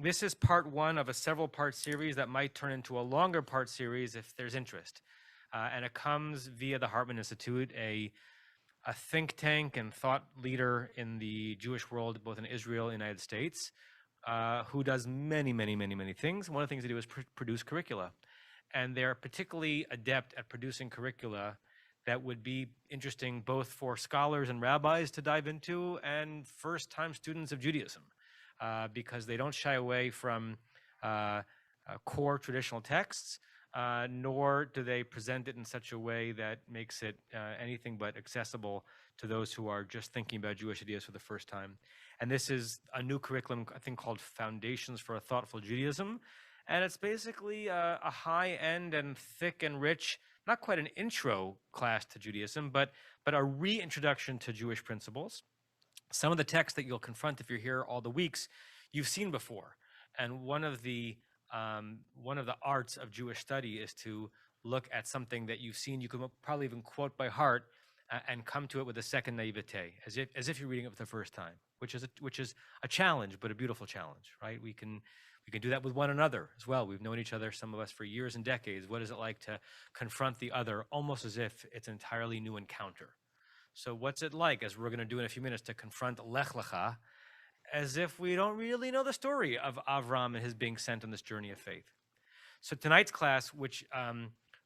This is part one of a several part series that might turn into a longer part series if there's interest. And it comes via the Hartman Institute, a think tank and thought leader in the Jewish world, both in Israel and the United States, who does many, many, many, many things. One of the things they do is produce curricula. And they're particularly adept at producing curricula that would be interesting both for scholars and rabbis to dive into and first-time students of Judaism, because they don't shy away from core traditional texts, nor do they present it in such a way that makes it anything but accessible to those who are just thinking about Jewish ideas for the first time. And this is a new curriculum, I think, called Foundations for a Thoughtful Judaism. And it's basically a high-end and thick and rich, not quite an intro class to Judaism, but a reintroduction to Jewish principles. Some of the texts that you'll confront if you're here all the weeks, you've seen before. And one of the arts of Jewish study is to look at something that you've seen, you can probably even quote by heart, and come to it with a second naivete, as if you're reading it for the first time, which is a challenge, but a beautiful challenge, right? We can do that with one another as well. We've known each other, some of us, for years and decades. What is it like to confront the other almost as if it's an entirely new encounter? So what's it like, as we're going to do in a few minutes, to confront Lech Lecha as if we don't really know the story of Avram and his being sent on this journey of faith? So tonight's class, which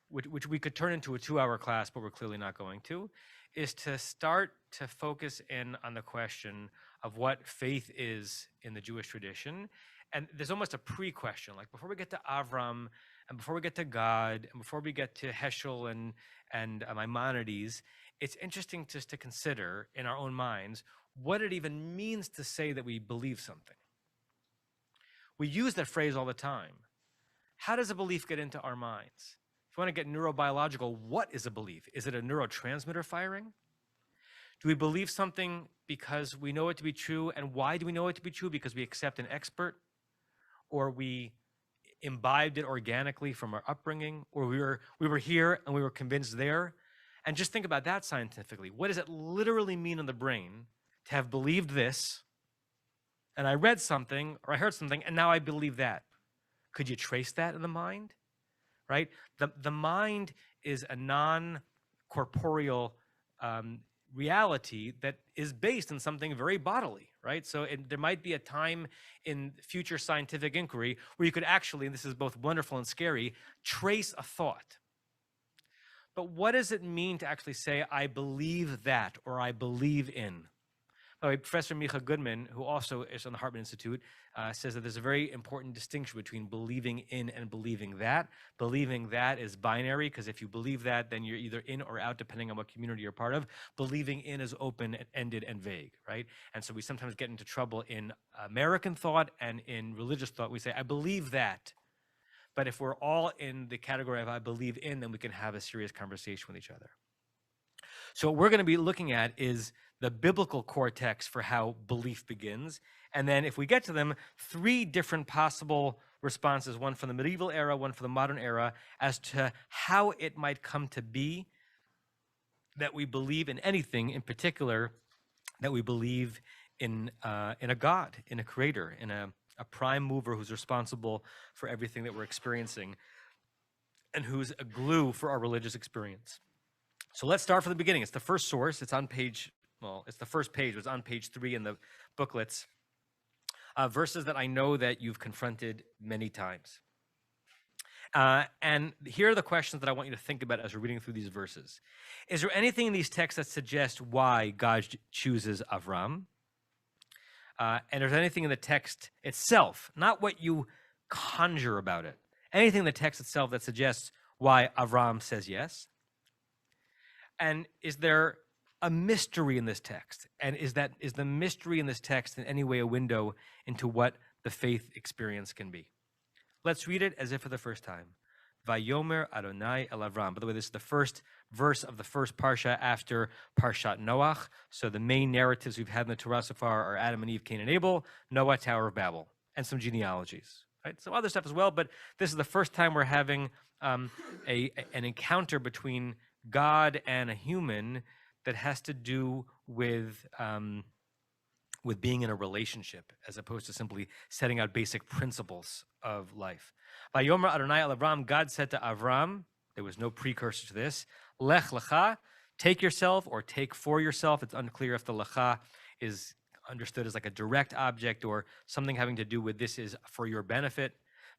we could turn into a 2-hour class, but we're clearly not going to, is to start to focus in on the question of what faith is in the Jewish tradition. And there's almost a pre-question, like before we get to Avram, and before we get to God, and before we get to Heschel and Maimonides, it's interesting just to consider in our own minds what it even means to say that we believe something. We use that phrase all the time. How does a belief get into our minds? If you want to get neurobiological, what is a belief? Is it a neurotransmitter firing? Do we believe something because we know it to be true? And why do we know it to be true? Because we accept an expert? Or we imbibed it organically from our upbringing? Or we were here and we were convinced there? And just think about that scientifically. What does it literally mean in the brain to have believed this, and I read something, or I heard something, and now I believe that? Could you trace that in the mind? Right? The mind is a non-corporeal reality that is based in something very bodily, right? So there might be a time in future scientific inquiry where you could actually, and this is both wonderful and scary, trace a thought. But what does it mean to actually say, I believe that, or I believe in? By the way, Professor Micha Goodman, who also is on the Hartman Institute, says that there's a very important distinction between believing in and believing that. Believing that is binary, because if you believe that, then you're either in or out, depending on what community you're part of. Believing in is open-ended and vague, right? And so we sometimes get into trouble in American thought and in religious thought. We say, I believe that. But if we're all in the category of I believe in, then we can have a serious conversation with each other. So what we're going to be looking at is the biblical core text for how belief begins. And then if we get to them, 3 different possible responses, one from the medieval era, one from the modern era, as to how it might come to be that we believe in anything, in particular, that we believe in a God, in a creator, in a prime mover who's responsible for everything that we're experiencing and who's a glue for our religious experience. So let's start from the beginning. It's the first source. It's on page, well, it's the first page. It was on page 3 in the booklets. Verses that I know that you've confronted many times. And here are the questions that I want you to think about as we're reading through these verses. Is there anything in these texts that suggests why God chooses Avram? And is there anything in the text itself, not what you conjure about it, anything in the text itself that suggests why Avram says yes? And is there a mystery in this text? And is the mystery in this text in any way a window into what the faith experience can be? Let's read it as if for the first time. Vayomer Adonai el Avram. By the way, this is the first verse of the first parsha after Parshat Noach. So the main narratives we've had in the Torah so far are Adam and Eve, Cain and Abel, Noah, Tower of Babel, and some genealogies. Right? Some other stuff as well, but this is the first time we're having an encounter between God and a human that has to do with with being in a relationship as opposed to simply setting out basic principles of life. By Yomer Adonai al Avram, God said to Avram, there was no precursor to this, Lech lecha, take yourself or take for yourself. It's unclear if the lecha is understood as like a direct object or something having to do with this is for your benefit.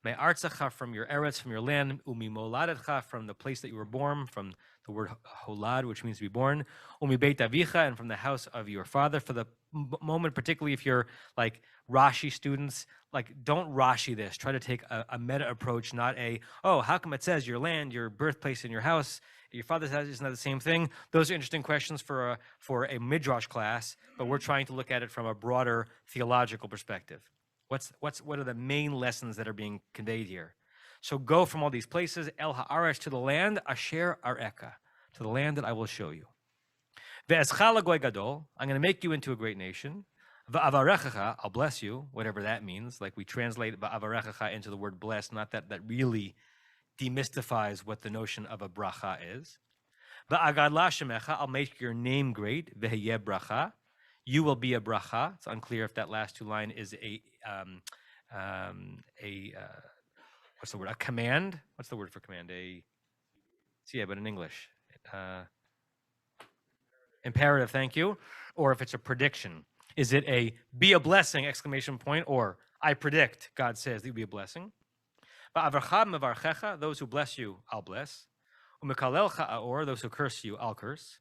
Me artzacha, from your eretz, from your land, umi moladetcha, from the place that you were born, from the word holad, which means to be born, umi beit avicha, and from the house of your father. For the moment, particularly if you're like Rashi students, like don't Rashi this. Try to take a meta approach, not a, oh, how come it says your land, your birthplace, and your house, your father's house isn't that the same thing? Those are interesting questions for a midrash class, but we're trying to look at it from a broader theological perspective. What are the main lessons that are being conveyed here? So go from all these places, El Haaretz, to the land, Asher Areka, to the land that I will show you. Ve'eschal goy gadol, I'm going to make you into a great nation. Va'avarechacha, I'll bless you, whatever that means. Like we translate va'avarechacha into the word bless, not that really demystifies what the notion of a bracha is. Va'agadla shemecha, I'll make your name great. Ve'heyeh bracha, you will be a bracha. It's unclear if that last two line is what's the word? A command? What's the word for command? But in English. Imperative, thank you. Or if it's a prediction. Is it a be a blessing, exclamation point, or I predict, God says, that you'll be a blessing. Ba'avarcha mevarchecha, those who bless you, I'll bless. Umekalelcha aor, those who curse you, I'll curse.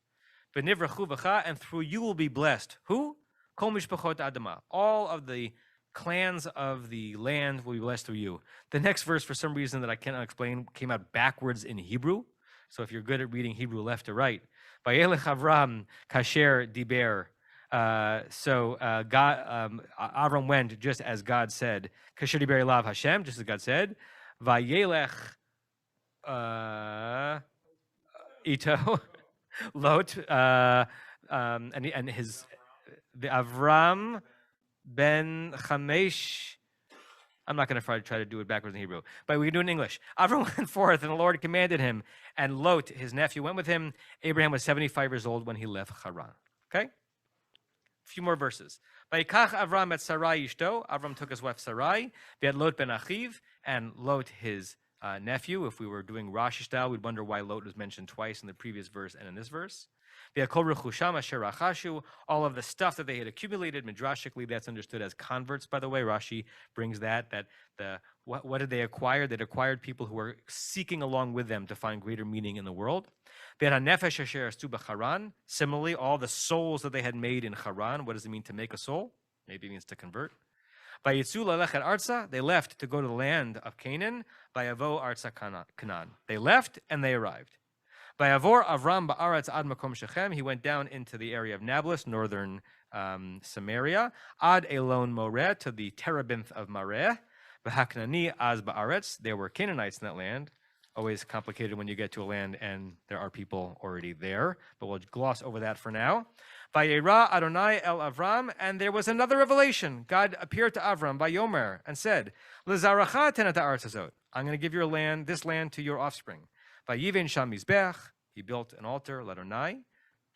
V'nivrachu v'cha, and through you will be blessed. Who? Kol mishpachot adama. All of the clans of the land will be blessed through you. The next verse, for some reason that I cannot explain, came out backwards in Hebrew. So if you're good at reading Hebrew left to right, Vayelech Avram kasher diber. Avram went just as God said. Kasher diber elav Hashem, just as God said. Vayelech ito Lot and his the Avram ben Chamesh. I'm not going to try to do it backwards in Hebrew, but we can do it in English. Avram went forth, and the Lord commanded him, and Lot, his nephew, went with him. Abraham was 75 years old when he left Haran. Okay? A few more verses. Vayikach Avram et Sarai ishto. Avram took his wife Sarai. V'et Lot ben Achiv, and Lot his nephew. If we were doing Rashi style, we'd wonder why Lot was mentioned twice in the previous verse and in this verse. All of the stuff that they had accumulated, midrashically, that's understood as converts, by the way. Rashi brings that what did they acquire? They acquired people who were seeking along with them to find greater meaning in the world. Similarly, all the souls that they had made in Haran. What does it mean to make a soul? Maybe it means to convert. They left to go to the land of Canaan. They left and they arrived. Vayavor Avram ba'aretz ad makom Shechem. He went down into the area of Nablus, northern Samaria, ad Elon Moreh, to the terebinth of Mareh. V'haknani az ba'aretz. There were Canaanites in that land. Always complicated when you get to a land and there are people already there, but we'll gloss over that for now. Vayera Adonai el Avram, and there was another revelation. God appeared to Avram by Yomer and said, L'zaracha tenet ha'aretz hazot. I'm going to give your land, this land, to your offspring. Vayiven sham mizbech, he built an altar, Ladonai,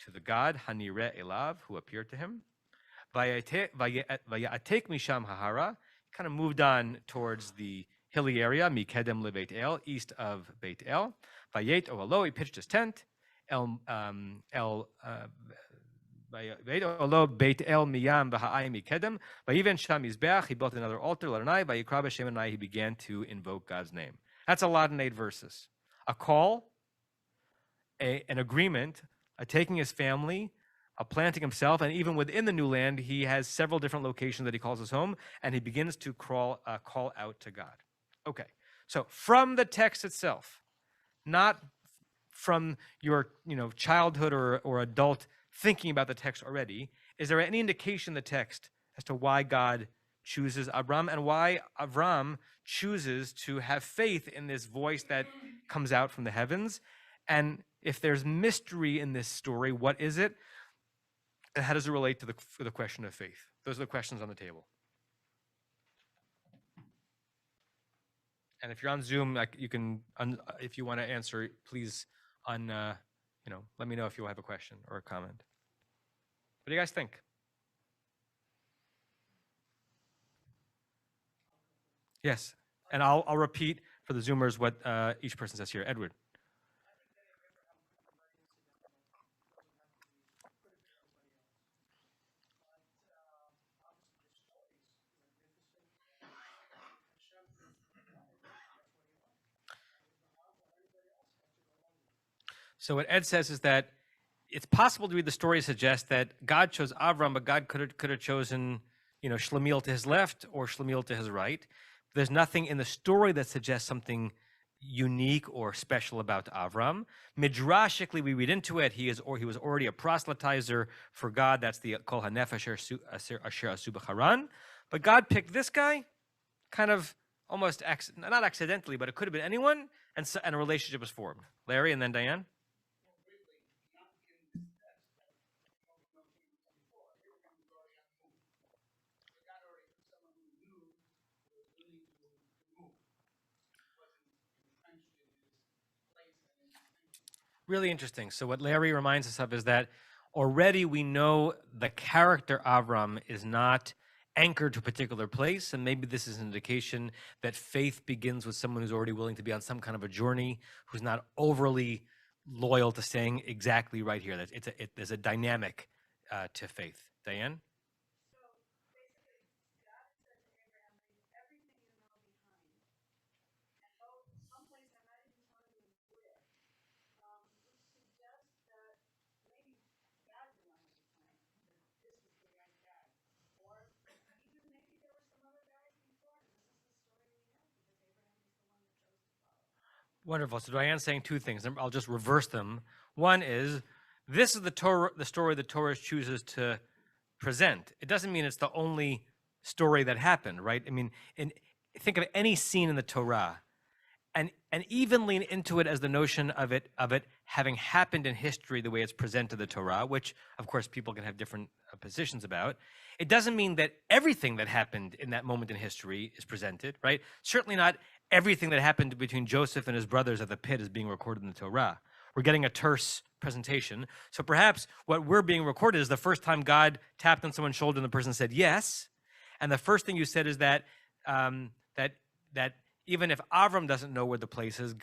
to the God Hanireh Elav, who appeared to him. Vayatek misham hahara, kind of moved on towards the hilly area, mikedem lebeit el, east of Beit El. Vayet ohalo, he pitched his tent. Beit El miyam v'ha'ai mikedem. Vayiven sham mizbech, he built another altar, Ladonai. Vayikra b'shem Adonai, he began to invoke God's name. That's a lot in 8 verses. A call, an agreement, a taking his family, a planting himself, and even within the new land, he has several different locations that he calls his home, and he begins to call out to God. Okay, so from the text itself, not from your childhood or adult thinking about the text already, is there any indication in the text as to why God chooses Avram and why Avram chooses to have faith in this voice that comes out from the heavens? And if there's mystery in this story, what is it? And how does it relate to the question of faith? Those are the questions on the table. And if you're on Zoom, you can, if you want to answer, please let me know if you have a question or a comment. What do you guys think? Yes. And I'll repeat for the Zoomers what each person says here. Edward. So what Ed says is that it's possible to read the story suggest that God chose Avram, but God could have chosen, Shlemiel to his left or Shlemiel to his right. There's nothing in the story that suggests something unique or special about Avram. Midrashically, we read into it, he was already a proselytizer for God. That's the Kol HaNefesh Asher Asu B'Charan. But God picked this guy, kind of almost not accidentally, but it could have been anyone, and a relationship was formed. Larry, and then Diane. Really interesting. So what Larry reminds us of is that already we know the character Avram is not anchored to a particular place, and maybe this is an indication that faith begins with someone who's already willing to be on some kind of a journey, who's not overly loyal to staying exactly right here. That there's a dynamic to faith. Diane. Wonderful. So Diane's saying two things. I'll just reverse them. One is this is the story the Torah chooses to present. It doesn't mean it's the only story that happened, right? I mean, think of any scene in the Torah, and even lean into it as the notion of it having happened in history the way it's presented the Torah, which of course people can have different positions about. It doesn't mean that everything that happened in that moment in history is presented, right? Certainly not everything that happened between Joseph and his brothers at the pit is being recorded in the Torah. We're getting a terse presentation. So perhaps what we're being recorded is the first time God tapped on someone's shoulder and the person said yes. And the first thing you said is that that even if Avram doesn't know where the place is,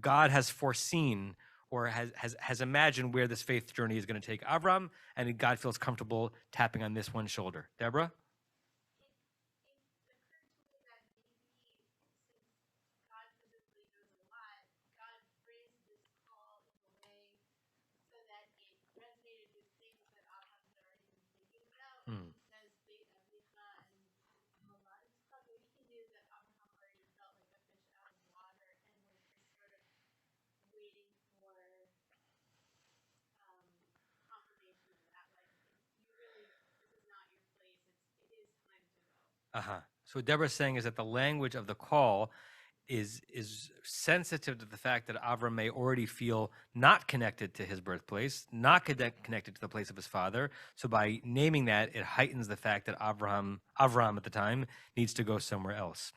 God has foreseen or has imagined where this faith journey is going to take Avram, and God feels comfortable tapping on this one shoulder. Deborah? Hmm. Uh-huh. So what Deborah's saying is that the language of the call is sensitive to the fact that Avram may already feel not connected to his birthplace, not connected to the place of his father. So by naming that, it heightens the fact that Avram at the time needs to go somewhere else.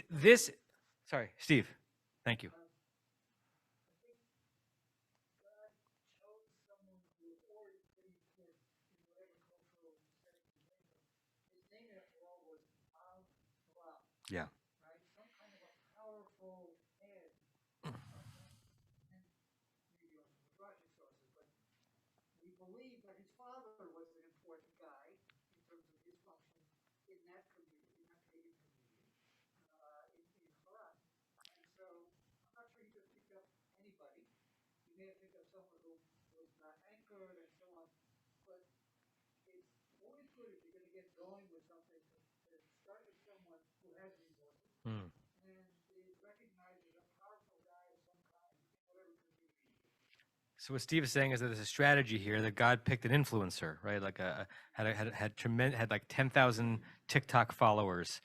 This. Sorry, Steve. Thank you. Yeah. Hmm. So what Steve is saying is that there's a strategy here that God picked an influencer, right? Like had like 10,000 TikTok followers,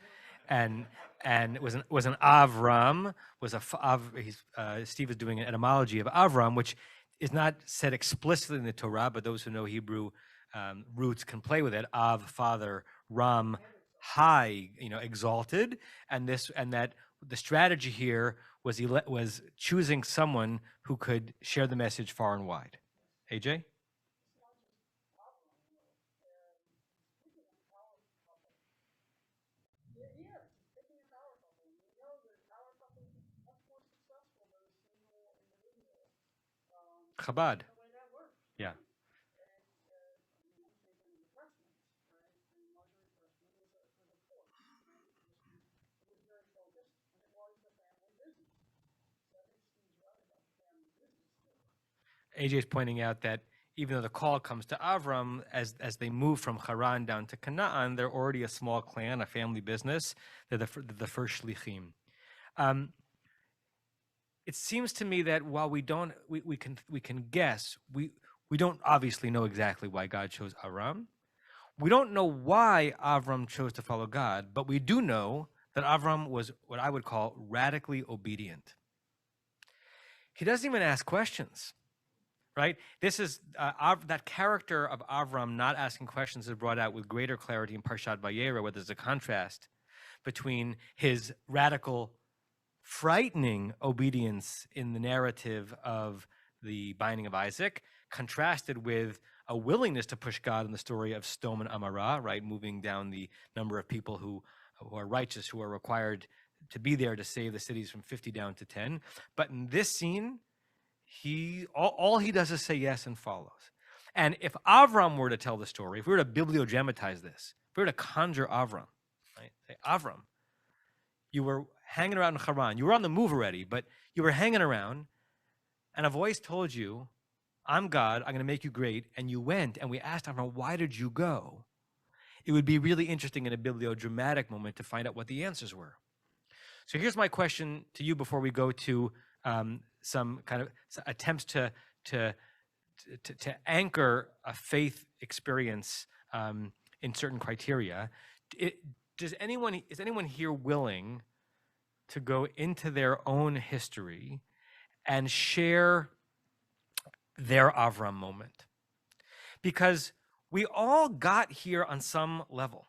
and it was an Avram was a Steve is doing an etymology of Avram, which is not said explicitly in the Torah, but those who know Hebrew roots can play with it. Av, father, Ram, high, exalted, and that the strategy here was choosing someone who could share the message far and wide. AJ? Chabad. Yeah. AJ is pointing out that even though the call comes to Avram, as they move from Haran down to Canaan, they're already a small clan, a family business. They're the first shlichim. It seems to me that while we can guess, we don't obviously know exactly why God chose Avram. We don't know why Avram chose to follow God, but we do know that Avram was what I would call radically obedient. He doesn't even ask questions, right? This is that character of Avram not asking questions is brought out with greater clarity in Parshat Vayera, where there's a contrast between his radical, frightening obedience in the narrative of the binding of Isaac, contrasted with a willingness to push God in the story of Sdom and Amorah, right? Moving down the number of people who are righteous, who are required to be there to save the cities from 50 down to 10. But in this scene, all he does is say yes and follows. And if Avram were to tell the story, if we were to bibliogramatize this, if we were to conjure Avram, right? Say, Avram, you were hanging around in Haran. You were on the move already, but you were hanging around, and a voice told you, I'm God, I'm going to make you great, and you went, and we asked Avram, why did you go? It would be really interesting in a bibliodramatic moment to find out what the answers were. So here's my question to you before we go to some kind of attempts to anchor a faith experience in certain criteria. Is anyone here willing to go into their own history and share their Avram moment? Because we all got here on some level,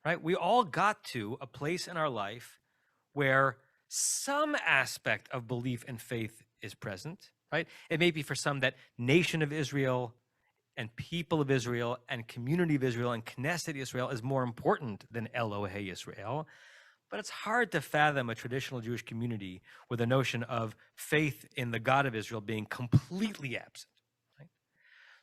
right? We all got to a place in our life where some aspect of belief and faith is present, right? It may be for some that nation of Israel and people of Israel and community of Israel and Knesset Israel is more important than Elohei Israel. But it's hard to fathom a traditional Jewish community with a notion of faith in the God of Israel being completely absent. Right?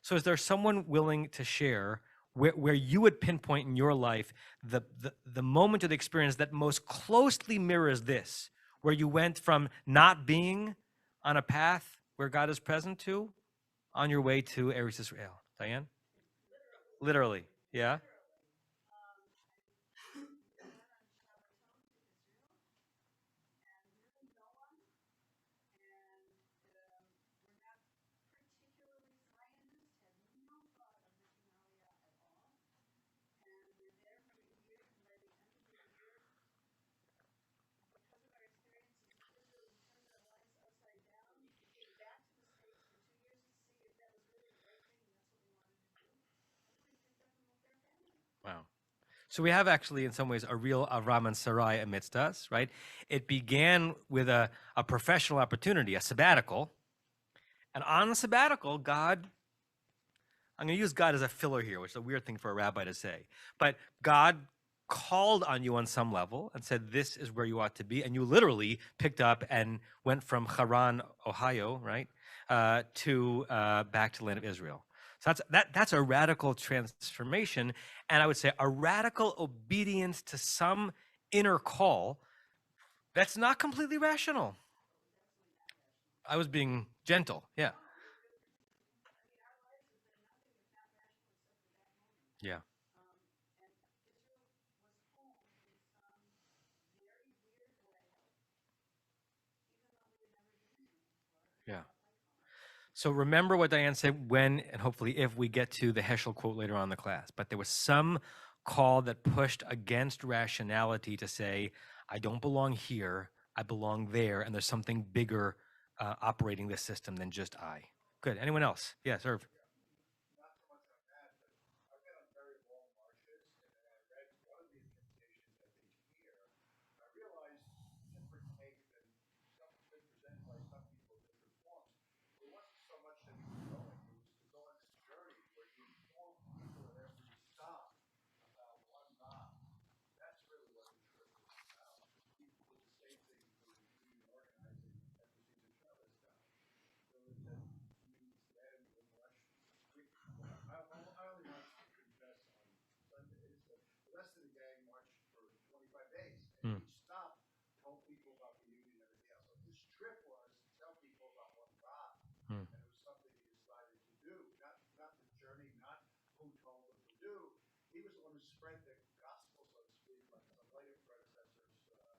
So is there someone willing to share where you would pinpoint in your life the moment of the experience that most closely mirrors this, where you went from not being on a path where God is present to on your way to Eretz Israel? Diane? Literally, yeah? Wow. So we have actually, in some ways, a real Avram and Sarai amidst us, right? It began with a professional opportunity, a sabbatical. And on the sabbatical, God, I'm going to use God as a filler here, which is a weird thing for a rabbi to say. But God called on you on some level and said, this is where you ought to be. And you literally picked up and went from Haran, Ohio, right, to back to the land of Israel. So that's a radical transformation. And I would say a radical obedience to some inner call that's not completely rational. I was being gentle. Yeah. Yeah. Yeah. So remember what Diane said when, and hopefully if we get to the Heschel quote later on in the class, but there was some call that pushed against rationality to say, I don't belong here, I belong there, and there's something bigger operating this system than just I. Good. Anyone else? Yes, Irv. Hmm.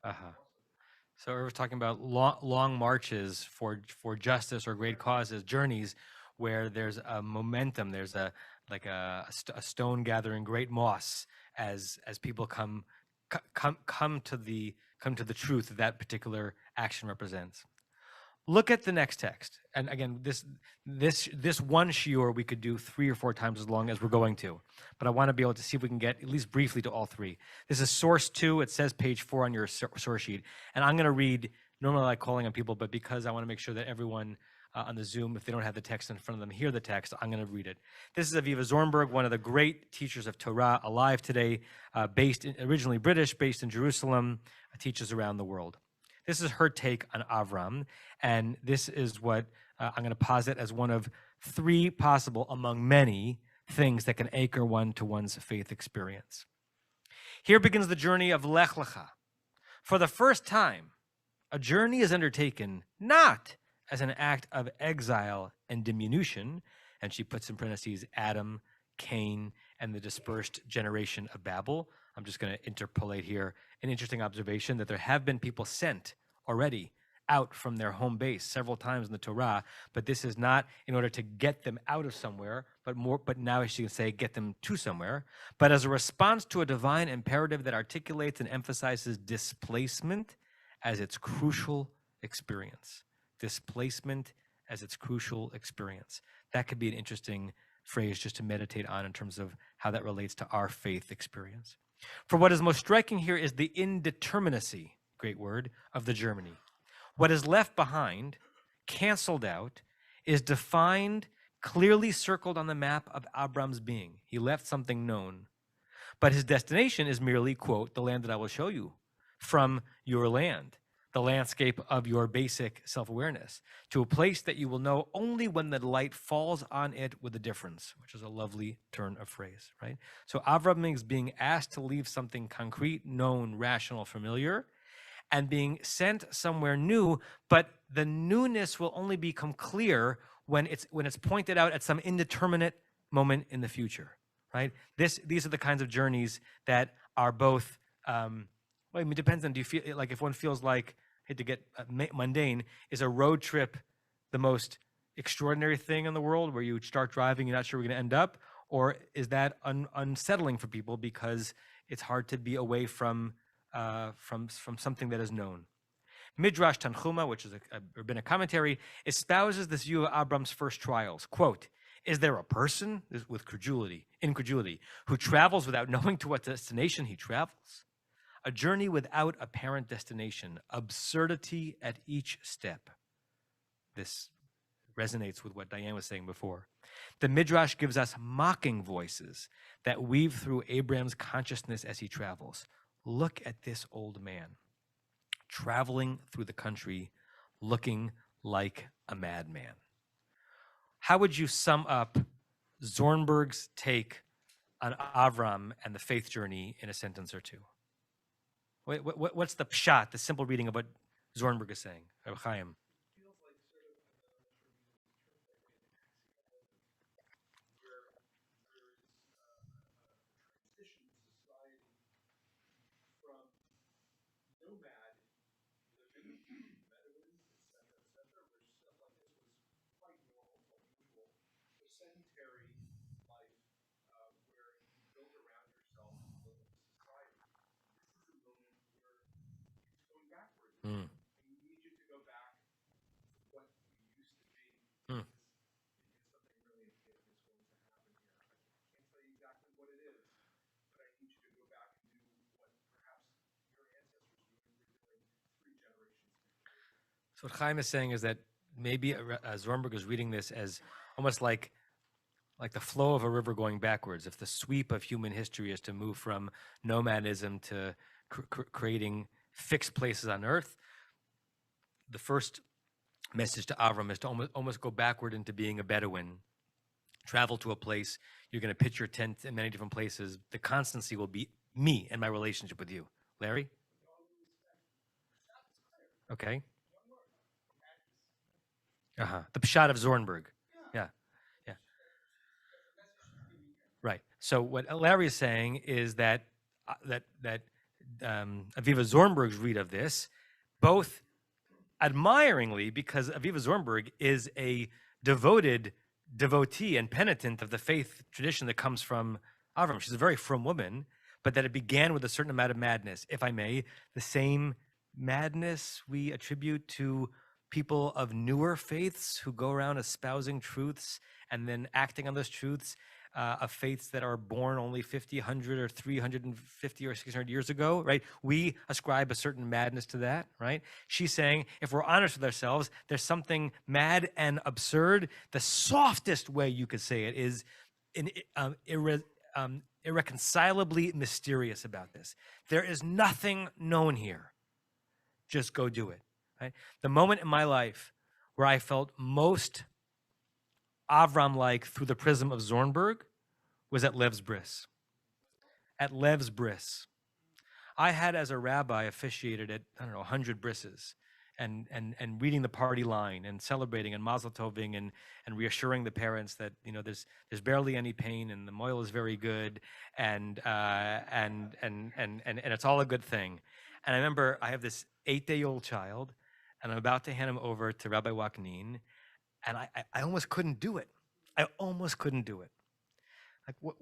Uh-huh. So we're talking about long marches for justice or great causes, journeys where there's a momentum, there's a like a stone gathering great moss as people come to the truth that particular action represents. Look at the next text, and again, this one shiur we could do 3 or 4 times as long as we're going to, but I want to be able to see if we can get at least briefly to all 3. This is source 2. It says page 4 on your source sheet, and I'm going to read. Normally, I like calling on people, but because I want to make sure that everyone on the Zoom, if they don't have the text in front of them, hear the text, I'm going to read it. This is Aviva Zornberg, one of the great teachers of Torah alive today, originally British, based in Jerusalem, teaches around the world. This is her take on Avram, and this is what I'm going to posit as one of 3 possible, among many, things that can anchor one to one's faith experience. Here begins the journey of Lech Lecha. For the first time, a journey is undertaken not as an act of exile and diminution, and she puts in parentheses Adam, Cain, and the dispersed generation of Babel. I'm just going to interpolate here an interesting observation that there have been people sent already out from their home base several times in the Torah, but this is not in order to get them out of somewhere, but now as you can say, get them to somewhere, but as a response to a divine imperative that articulates and emphasizes displacement as its crucial experience. Displacement as its crucial experience. That could be an interesting phrase just to meditate on in terms of how that relates to our faith experience. For what is most striking here is the indeterminacy, great word, of the journey. What is left behind, canceled out, is defined, clearly circled on the map of Abram's being. He left something known. But his destination is merely, quote, the land that I will show you from your land, the landscape of your basic self-awareness, to a place that you will know only when the light falls on it with a difference, which is a lovely turn of phrase, right? So Avram is being asked to leave something concrete, known, rational, familiar, and being sent somewhere new, but the newness will only become clear when it's pointed out at some indeterminate moment in the future, right? These are the kinds of journeys that are both. Well, I mean, it depends on, do you feel like, if one feels like, I hate to get mundane, is a road trip the most extraordinary thing in the world, where you start driving, you're not sure where you're going to end up, or is that unsettling for people because it's hard to be away from something that is known? Midrash Tanchuma, which is a rabbinic commentary, espouses this view of Abram's first trials. Quote, is there a person, with incredulity, who travels without knowing to what destination he travels? A journey without apparent destination, absurdity at each step. This resonates with what Diane was saying before. The Midrash gives us mocking voices that weave through Abraham's consciousness as he travels. Look at this old man, traveling through the country, looking like a madman. How would you sum up Zornberg's take on Avram and the faith journey in a sentence or two? What's the pshat, the simple reading of what Zornberg is saying? Reb Chaim. Mm. Mm. So what Chaim is saying is that maybe Zornberg is reading this as almost like the flow of a river going backwards. If the sweep of human history is to move from nomadism to creating fixed places on earth, the first message to Avram is to almost go backward into being a Bedouin. Travel to a place, you're going to pitch your tent in many different places. The constancy will be me and my relationship with you. Larry? Okay. The Pshat of Zornberg. Yeah. Yeah. Right. So what Larry is saying is that Aviva Zornberg's read of this, both admiringly, because Aviva Zornberg is a devoted devotee and penitent of the faith tradition that comes from Avram. She's a very frum woman, but that it began with a certain amount of madness. If I may, the same madness we attribute to people of newer faiths who go around espousing truths and then acting on those truths of faiths that are born only 50, 100, or 350 or 600 years ago, right? We ascribe a certain madness to that, right? She's saying, if we're honest with ourselves, there's something mad and absurd. The softest way you could say it is irreconcilably mysterious about this. There is nothing known here. Just go do it, right? The moment in my life where I felt most Avram-like through the prism of Zornberg was at Lev's Bris. At Lev's Bris. I had, as a rabbi, officiated at, 100 brises and reading the party line and celebrating and mazel toving and reassuring the parents that, there's barely any pain and the moil is very good and it's all a good thing. And I remember I have this 8-day-old child and I'm about to hand him over to Rabbi Waknin, and I almost couldn't do it. I almost couldn't do it. Like, what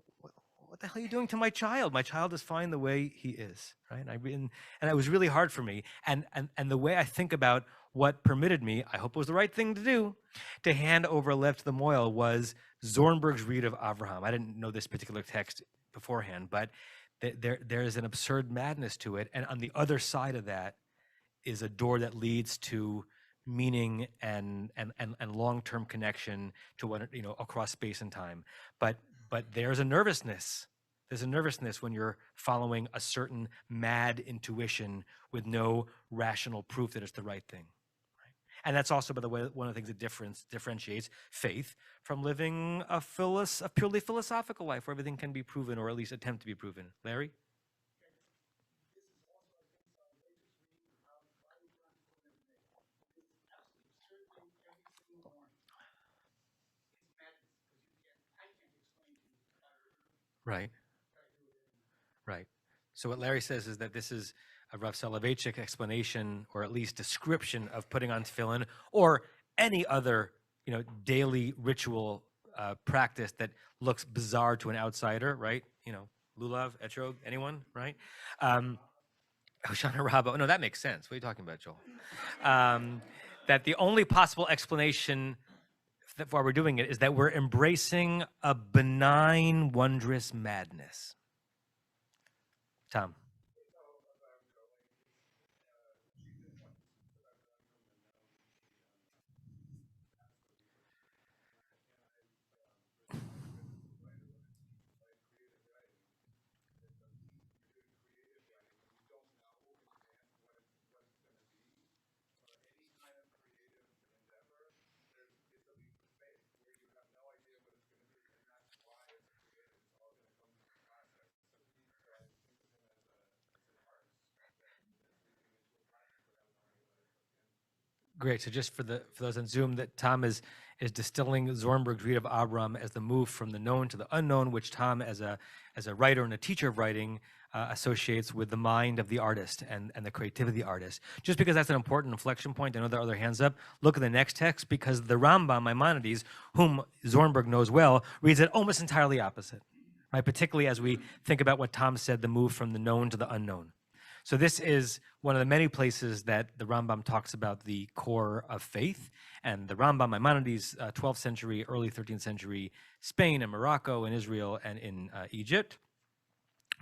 the hell are you doing to my child? My child is fine the way he is, right? And it was really hard for me. And the way I think about what permitted me, I hope it was the right thing to do, to hand over Lev to the Moil was Zornberg's read of Avraham. I didn't know this particular text beforehand, but there is an absurd madness to it. And on the other side of that is a door that leads to meaning and long-term connection to what, across space and time. But there's a nervousness. There's a nervousness when you're following a certain mad intuition with no rational proof that it's the right thing. Right? And that's also, by the way, one of the things that differentiates faith from living a purely philosophical life where everything can be proven, or at least attempt to be proven. Larry? Right. Right. So what Larry says is that this is a Rav Soloveitchik explanation, or at least description, of putting on tefillin or any other, daily ritual practice that looks bizarre to an outsider, right? Lulav, etrog, anyone, right? Hoshana Rabbah. No, that makes sense. What are you talking about, Joel? That the only possible explanation that why we're doing it is that we're embracing a benign, wondrous madness. Tom. Great. So just for those on Zoom, that Tom is distilling Zornberg's read of Abram as the move from the known to the unknown, which Tom, as a writer and a teacher of writing, associates with the mind of the artist and the creativity of the artist. Just because that's an important inflection point, I know there are other hands up. Look at the next text, because the Rambam, Maimonides, whom Zornberg knows well, reads it almost entirely opposite, right? Particularly as we think about what Tom said, the move from the known to the unknown. So this is one of the many places that the Rambam talks about the core of faith. And the Rambam, Maimonides, 12th century, early 13th century, Spain and Morocco and Israel and in Egypt,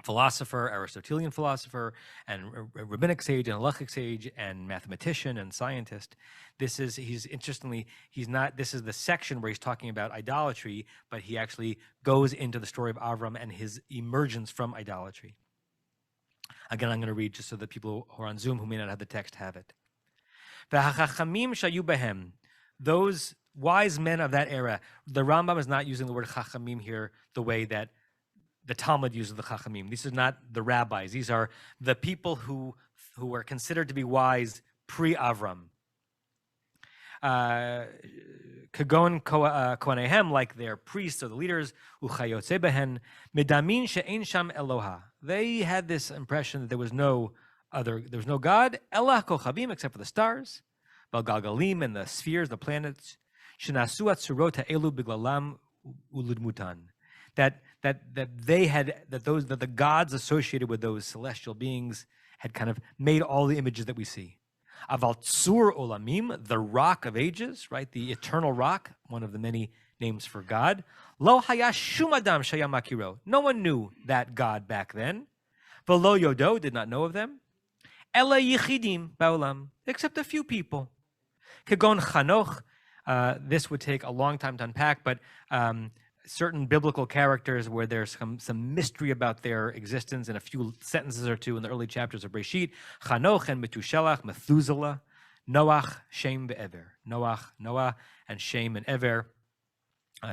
philosopher, Aristotelian philosopher, and rabbinic sage and halachic sage and mathematician and scientist. This is the section where he's talking about idolatry, but he actually goes into the story of Avram and his emergence from idolatry. Again, I'm going to read just so that people who are on Zoom who may not have the text have it. Those wise men of that era, the Rambam is not using the word chachamim here the way that the Talmud uses the chachamim. These are not the rabbis. These are the people who were considered to be wise pre-Avram. Kagon Kohanehem, like their priests or the leaders, Uchayotze behen, Medamin she'ein sham Eloha. They had this impression that there was no God, Elah Kochabim, except for the stars, Balgalgalim and the spheres, the planets, Shenasu Atzurot Ha'elu Biglalam Uludmutan. That the gods associated with those celestial beings had kind of made all the images that we see. Aval Tzur Olamim, the rock of ages, right? The eternal rock, one of the many names for God. Lo haya shum adam shaya makiro. No one knew that God back then. Velo yodo, did not know of them. Ela yichidim ba'olam, except a few people. Kagon Chanoch, this would take a long time to unpack, but certain biblical characters where there's some mystery about their existence in a few sentences or two in the early chapters of Breshit. Chanoch and Metushelach, Methuselah, Noach, Shem ve'Ever. Noah, and Shem and Ever,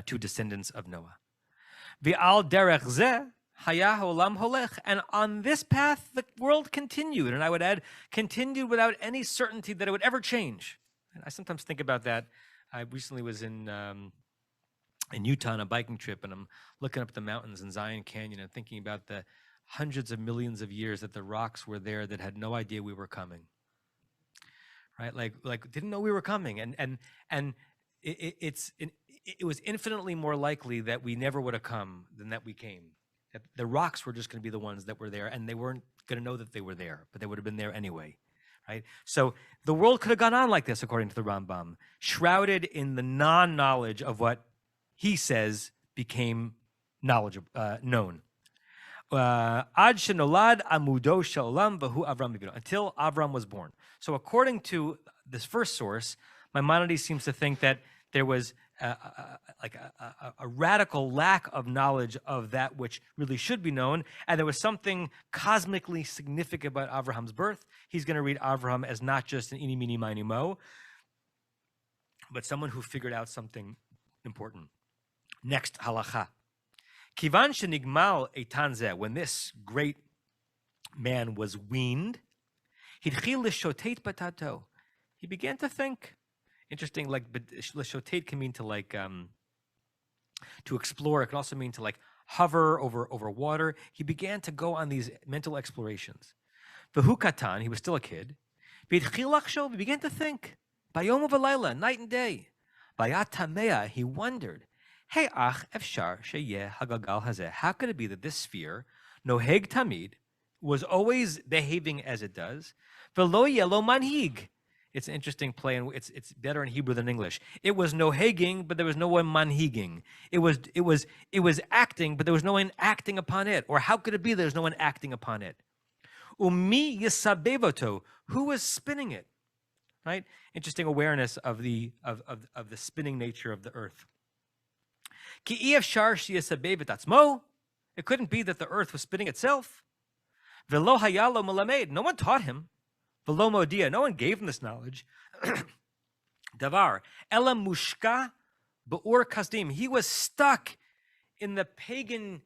two descendants of Noah. V'al derech zeh haya olam holech. And on this path, the world continued. And I would add, continued without any certainty that it would ever change. And I sometimes think about that. I recently was in Utah on a biking trip, and I'm looking up the mountains in Zion Canyon and thinking about the hundreds of millions of years that the rocks were there that had no idea we were coming, right? Like didn't know we were coming, and it was infinitely more likely that we never would have come than that we came. That the rocks were just going to be the ones that were there, and they weren't going to know that they were there, but they would have been there anyway. Right? So the world could have gone on like this, according to the Rambam, shrouded in the non-knowledge of what he says became known. Ad shenolad amudo she'olam v'hu Avram Avinu, until Avram was born. So according to this first source, Maimonides seems to think that there was a radical lack of knowledge of that which really should be known, and there was something cosmically significant about Abraham's birth. He's going to read Abraham as not just an eeny, meeny, miny, mo, but someone who figured out something important. Next halacha. Kivan shenigmal eitan zeh, when this great man was weaned, hidchil lishotet batato, he began to think. Interesting, like lishotet can mean to explore. It can also mean to hover over water. He began to go on these mental explorations. V'hu katan, he was still a kid. V'idchil lachshov, he began to think. Bayom u'v'layla, night and day. Bayat tamea, he wondered. Hey ach efshar sheyeh hagalgal hazeh. How could it be that this sphere, noheg tamid, was always behaving as it does? V'lo yelo manhig. It's an interesting play, and it's better in Hebrew than English. It was noheging, but there was no one manhiging. It was acting, but there was no one acting upon it. Or how could it be there's no one acting upon it? Umi yisabevoto, who was spinning it? Right? Interesting awareness of the spinning nature of the earth. Ki efshar sheyisabev atzmo. It couldn't be that the earth was spinning itself. Velo hayalo melamed. No one taught him. Velo modia. No one gave him this knowledge. Davar ela mushka be'ur kasdim. He was stuck in the pagan,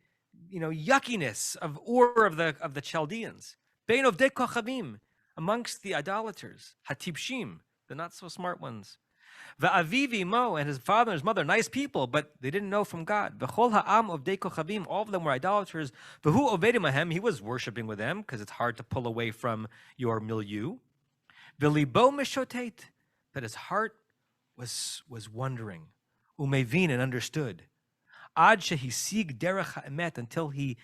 yuckiness of Ur of the Chaldeans. Bein of Kochavim, amongst the idolaters. Hatibshim, the not so smart ones. Va'avivi mo, and his father and his mother, nice people, but they didn't know from God. V'chol ha'am of Kochavim, all of them were idolaters. V'hu ovedim ahem, he was worshiping with them because it's hard to pull away from your milieu. V'libo mishotet, but his heart was wondering. Umevin, and understood. Ad shehisig derech ha'emet, until he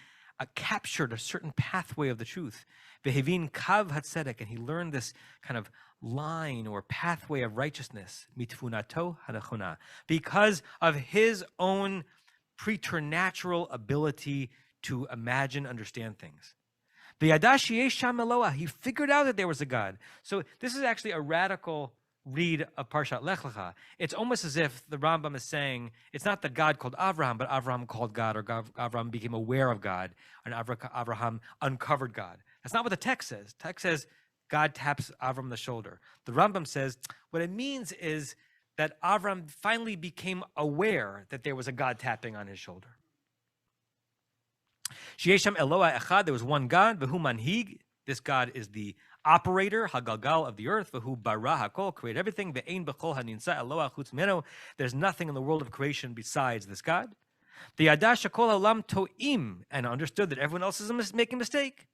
captured a certain pathway of the truth. Vehevin kav hatzedek, and he learned this kind of line or pathway of righteousness. Mitfunato hanachona, because of his own preternatural ability to imagine, understand things. V'yadash yesh sham Eloah, he figured out that there was a God. So this is actually a radical read of Parshat Lech Lecha. It's almost as if the Rambam is saying it's not that God called Avraham, but Avraham called God, or Avraham became aware of God, and Avraham uncovered God. That's not what the text says. The text says God taps Avram on the shoulder. The Rambam says what it means is that Avram finally became aware that there was a God tapping on his shoulder. Sheyesham Eloah Echad, there was one God, v'hu manhig. This God is the operator, Hagalgal of the earth, Vahu bara hakol, create everything, Ve'ein b'chol haninsa Eloah chutz mimeno. There's nothing in the world of creation besides this God. The Yadash Kol Haolam To'im, and understood that everyone else is making a mistake.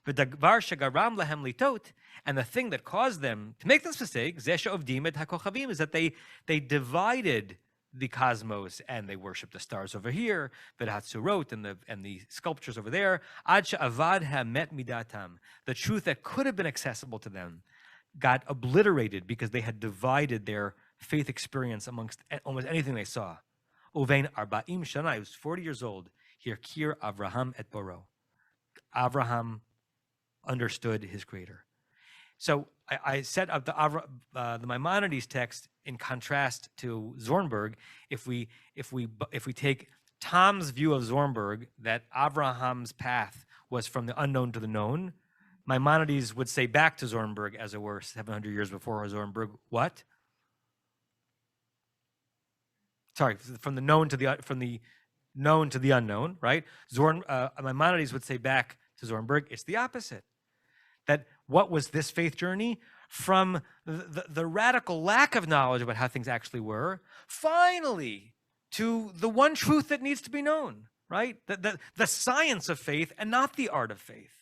But Davar Shagaram Lahem Litot, and the thing that caused them to make this mistake, Zesha of Dimed HaKochavim, is that they divided the cosmos and they worshipped the stars over here, V'Hatzurot and the sculptures over there. Ad She'avad HaMet Midatam, the truth that could have been accessible to them, got obliterated because they had divided their faith experience amongst almost anything they saw. Uvein Arba'im Shana, he was 40 years old. Here, Kir Avraham et Boro. Avraham understood his creator. So I set up the Maimonides text in contrast to Zornberg. If we take Tom's view of Zornberg, that Abraham's path was from the unknown to the known, Maimonides would say back to Zornberg, as it were, 700 years before Zornberg, what? Sorry, from the known to the unknown, right? Maimonides would say back to Zornberg, it's the opposite. That what was this faith journey? From the radical lack of knowledge about how things actually were, finally to the one truth that needs to be known, right? The science of faith and not the art of faith,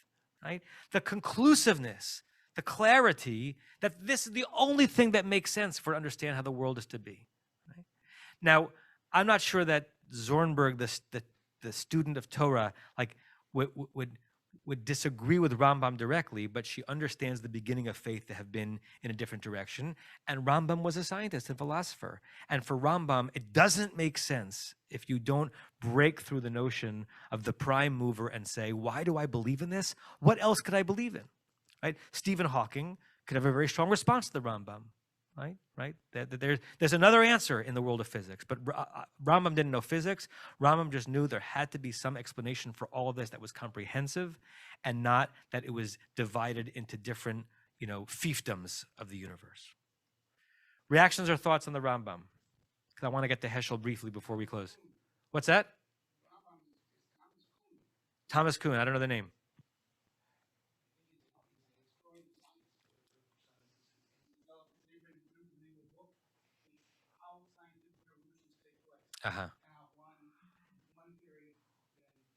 right? The conclusiveness, the clarity that this is the only thing that makes sense for understand how the world is to be. Right? Now, I'm not sure that Zornberg, the student of Torah, like would disagree with Rambam directly, but she understands the beginning of faith to have been in a different direction. And Rambam was a scientist and philosopher. And for Rambam, it doesn't make sense if you don't break through the notion of the prime mover and say, why do I believe in this? What else could I believe in? Right? Stephen Hawking could have a very strong response to the Rambam. Right? There's another answer in the world of physics, but Rambam didn't know physics. Rambam just knew there had to be some explanation for all of this that was comprehensive, and not that it was divided into different, fiefdoms of the universe. Reactions or thoughts on the Rambam? Because I want to get to Heschel briefly before we close. What's that? Thomas Kuhn. I don't know the name. Uh-huh. One theory then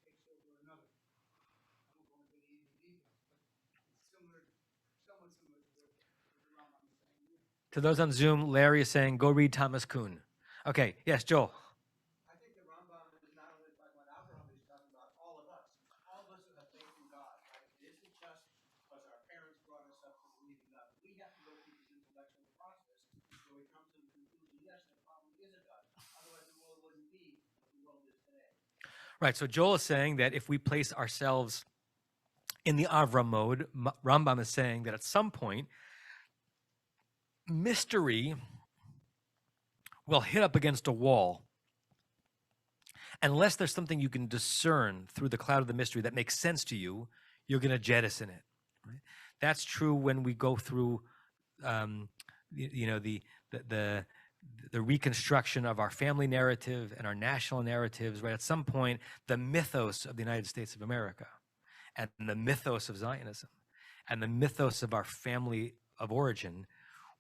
takes over another. I won't go into the details, but somewhat similar to what the Rambam is saying. To those on Zoom, Larry is saying, go read Thomas Kuhn. Okay, yes, Joel. I think the Rambam is not only talking about Abraham, he's talking about all of us. All of us who have faith in God, right? It isn't just because our parents brought us up to believe in God. We have to go through this intellectual process where we come to the conclusion, yes, there probably is a God. Otherwise, the world wouldn't be what the world is today. Right, so Joel is saying that if we place ourselves in the Avram mode, Rambam is saying that at some point, mystery will hit up against a wall. Unless there's something you can discern through the cloud of the mystery that makes sense to you, you're going to jettison it. Right? That's true when we go through, the reconstruction of our family narrative and our national narratives. Right, at some point, the mythos of the United States of America, and the mythos of Zionism, and the mythos of our family of origin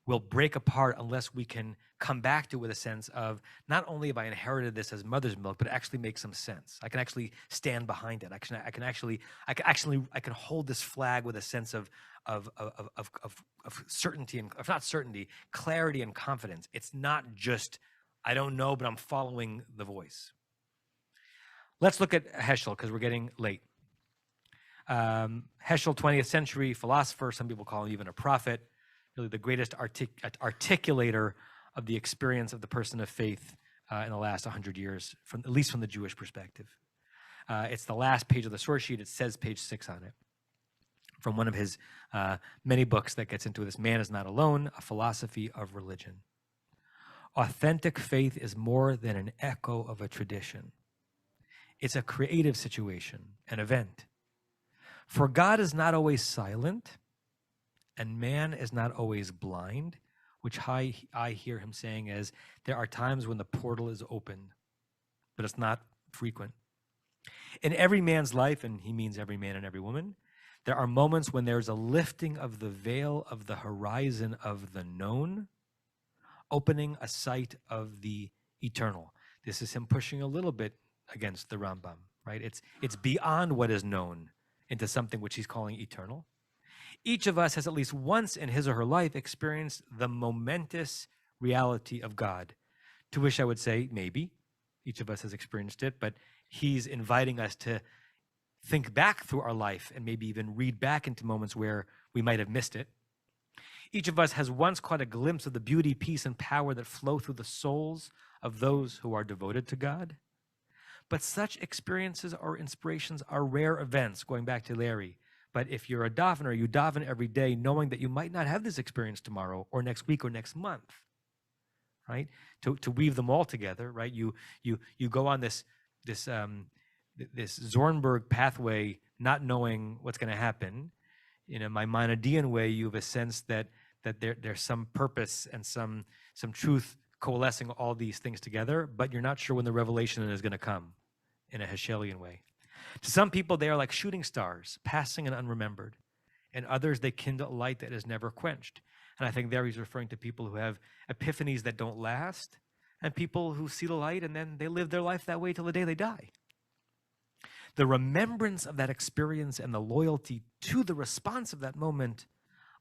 will break apart unless we can come back to it with a sense of, not only have I inherited this as mother's milk, but it actually makes some sense. I can actually stand behind it. I can hold this flag with a sense of certainty, and if not certainty, clarity and confidence. It's not just, I don't know, but I'm following the voice. Let's look at Heschel, because we're getting late. Heschel, 20th century philosopher, some people call him even a prophet, really the greatest articulator of the experience of the person of faith in the last 100 years, at least from the Jewish perspective. It's the last page of the source sheet. It says page 6 on it, from one of his many books that gets into this. Man is not alone, a philosophy of religion. Authentic faith is more than an echo of a tradition. It's a creative situation, an event. For God is not always silent, and man is not always blind, which I hear him saying as, there are times when the portal is opened, but it's not frequent. In every man's life, and he means every man and every woman, There are moments when there's a lifting of the veil of the horizon of the known, opening a sight of the eternal. This is him pushing a little bit against the Rambam, right? It's beyond what is known into something which he's calling eternal. Each of us has at least once in his or her life experienced the momentous reality of God, to which I would say maybe each of us has experienced it, but he's inviting us to think back through our life and maybe even read back into moments where we might have missed it. Each of us has once caught a glimpse of the beauty, peace, and power that flow through the souls of those who are devoted to God. But such experiences or inspirations are rare events, going back to Larry. But if you're a davener, you daven every day knowing that you might not have this experience tomorrow or next week or next month, right? To weave them all together, right? You go on this Zornberg pathway, not knowing what's going to happen. In a Maimonidean way, you have a sense that there's some purpose and some truth coalescing all these things together, but you're not sure when the revelation is going to come in a Heschelian way. To some people, they are like shooting stars, passing and unremembered. And others, they kindle a light that is never quenched. And I think there he's referring to people who have epiphanies that don't last, and people who see the light and then they live their life that way till the day they die. The remembrance of that experience and the loyalty to the response of that moment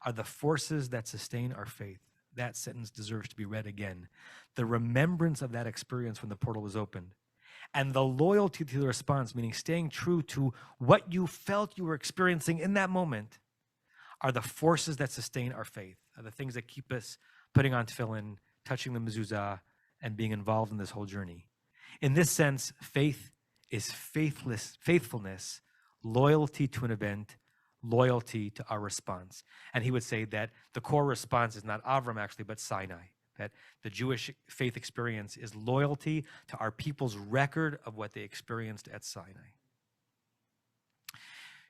are the forces that sustain our faith. That sentence deserves to be read again. The remembrance of that experience when the portal was opened and the loyalty to the response, meaning staying true to what you felt you were experiencing in that moment, are the forces that sustain our faith, are the things that keep us putting on tefillin, touching the mezuzah, and being involved in this whole journey. In this sense, faith is faithfulness, loyalty to an event, loyalty to our response. And he would say that the core response is not Avram actually, but Sinai, that the Jewish faith experience is loyalty to our people's record of what they experienced at Sinai.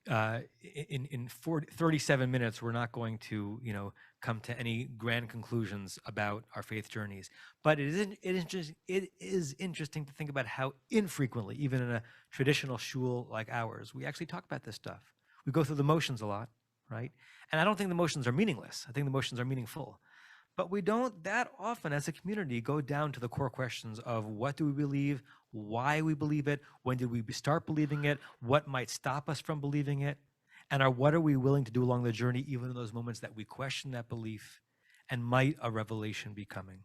In 37 minutes, we're not going to, come to any grand conclusions about our faith journeys. But it is interesting to think about how infrequently, even in a traditional shul like ours, we actually talk about this stuff. We go through the motions a lot, right? And I don't think the motions are meaningless. I think the motions are meaningful. But we don't that often as a community go down to the core questions of what do we believe, why we believe it, when did we start believing it, what might stop us from believing it, and what are we willing to do along the journey, even in those moments that we question that belief, and might a revelation be coming?